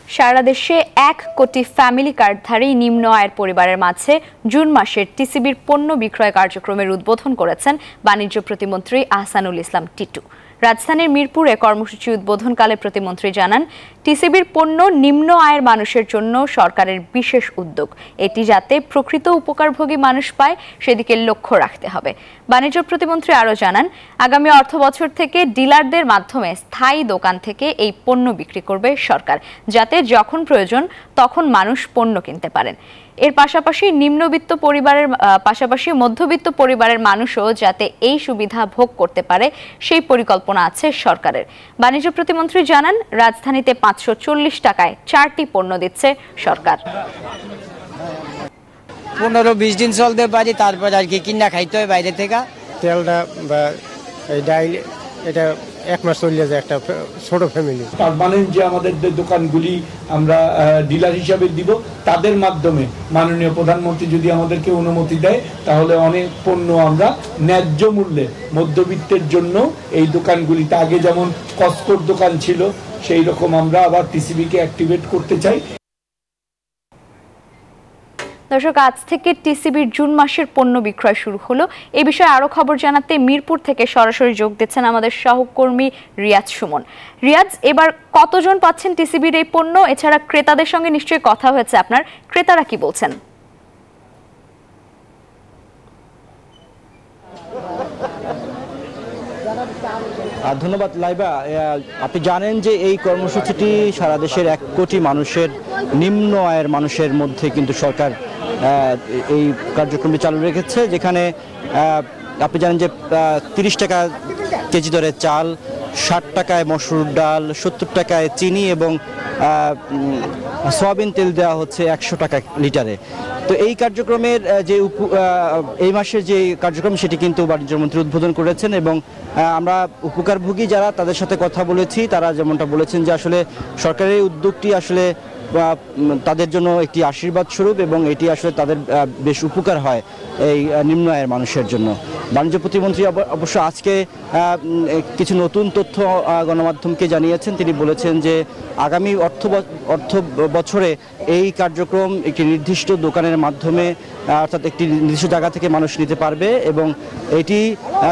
সারা দেশে 1 কোটি ফ্যামিলি কার্ডধারী নিম্ন আয়ের পরিবারের মাঝে জুন মাসের টিসিবির পণ্য বিক্রয় কার্যক্রমের উদ্বোধন করেছেন বাণিজ্য প্রতিমন্ত্রী আহসানুল ইসলাম টিটু। রাজধানীর মিরপুরে কর্মসূচি উদ্বোধনকালে প্রতিমন্ত্রী জানান, টিসিবির পণ্য নিম্ন আয়ের মানুষের জন্য সরকারের বিশেষ উদ্যোগ। এটি যাতে প্রকৃত উপকারভোগী মানুষ পায় সেদিকে লক্ষ্য রাখতে হবে। বাণিজ্য প্রতিমন্ত্রী আরও জানান, আগামী অর্থবছর থেকে ডিলারদের মাধ্যমে স্থায়ী দোকান থেকে এই পণ্য বিক্রি করবে সরকার, যাতে যখন প্রয়োজন তখন মানুষ পণ্য কিনতে পারেন। এর পাশাপাশি নিম্নবিত্ত পরিবারের পাশাপাশি মধ্যবিত্ত পরিবারের মানুষও যাতে এই সুবিধা ভোগ করতে পারে সেই পরিকল্পনা আছে সরকারের। বাণিজ্য প্রতিমন্ত্রী জানান, রাজধানীতে 540 টাকায় 4টি পণ্য দিচ্ছে সরকার। 15-20 দিন চলতে পারি, তারপর আর কি কিনা খাইতে হয় বাইরে থেকে। তেলটা বা ডাইল এটা 1 মাস চলে যায় একটা ছোট ফ্যামিলি। পার্মানেন্ট যে আমাদের দোকানগুলি আমরা ডিলার হিসাবে দিব, তাদের মাধ্যমে মাননীয় প্রধানমন্ত্রী যদি আমাদেরকে অনুমতি দেয়, তাহলে অনেক পণ্য আমরা ন্যায্য মূল্যে মধ্যবিত্তের জন্য এই দোকানগুলিতে, আগে যেমন কস্কোর দোকান ছিল সেই রকম আমরা আবার টিসিবিকে অ্যাক্টিভেট করতে চাই। দর্শক, আজ থেকে টিসিবির জুন মাসের পণ্য বিক্রয় শুরু হলো। এই বিষয়ে আরো খবর জানাতে মিরপুর থেকে সরাসরি যোগ দিচ্ছেন আমাদের সহকর্মী রিয়াজ সুমন। রিয়াজ, এবার কতজন পাচ্ছেন টিসিবির এই পণ্য? এছাড়া ক্রেতাদের সঙ্গে নিশ্চয়ই কথা হয়েছে আপনার, ক্রেতারা কি বলছেন? ধন্যবাদ লাইবা। আপনি জানেন যে এই কর্মসূচিটি সারা দেশের 1 কোটি মানুষের, নিম্ন আয়ের মানুষের মধ্যে কিন্তু সরকার এই কার্যক্রমটি চালু রেখেছে, যেখানে আপনি জানেন যে 30 টাকা কেজি দরে চাল, 60 টাকায় মসুর ডাল, 70 টাকায় চিনি এবং সয়াবিন তেল দেওয়া হচ্ছে 100 টাকা লিটারে। তো এই কার্যক্রমের যে এই মাসের যে কার্যক্রম সেটি কিন্তু বাণিজ্য মন্ত্রী উদ্বোধন করেছেন এবং আমরা উপকারভোগী যারা তাদের সাথে কথা বলেছি, তারা যেমনটা বলেছেন যে আসলে সরকারের এই উদ্যোগটি আসলে তাদের জন্য একটি আশীর্বাদ স্বরূপ এবং এটি আসলে তাদের বেশ উপকার হয় এই নিম্ন আয়ের মানুষের জন্য। বাণিজ্য প্রতিমন্ত্রী অবশ্য আজকে কিছু নতুন তথ্য গণমাধ্যমকে জানিয়েছেন। তিনি বলেছেন যে আগামী অর্থ বছরে এই কার্যক্রম একটি নির্দিষ্ট দোকানের মাধ্যমে, অর্থাৎ একটি নির্দিষ্ট জায়গা থেকে মানুষ নিতে পারবে এবং এটি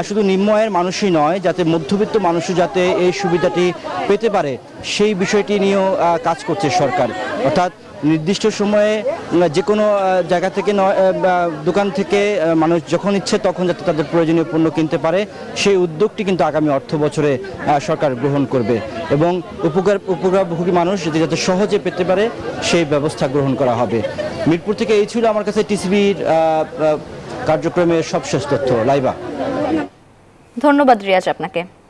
শুধু নিম্ন আয়ের মানুষই নয়, যাতে মধ্যবিত্ত মানুষও যাতে এই সুবিধাটি পেতে পারে সেই বিষয়টি নিয়েও কাজ করছে সরকার। অর্থাৎ নির্দিষ্ট সময়ে যে কোনো জায়গা থেকে দোকান থেকে মানুষ যখন ইচ্ছে তখন যাতে তাদের প্রয়োজনীয় পণ্য কিনতে পারে সেই উদ্যোগটি কিন্তু আগামী অর্থ বছরে সরকার গ্রহণ করবে এবং উপকারভোগী মানুষ যাতে সহজে পেতে পারে সেই ব্যবস্থা গ্রহণ করা হবে। মিরপুর থেকে এই ছিল আমার কাছে টিসিবির কার্যক্রমের সবশেষ তথ্য। লাইবা, ধন্যবাদ রিয়াজ আপনাকে।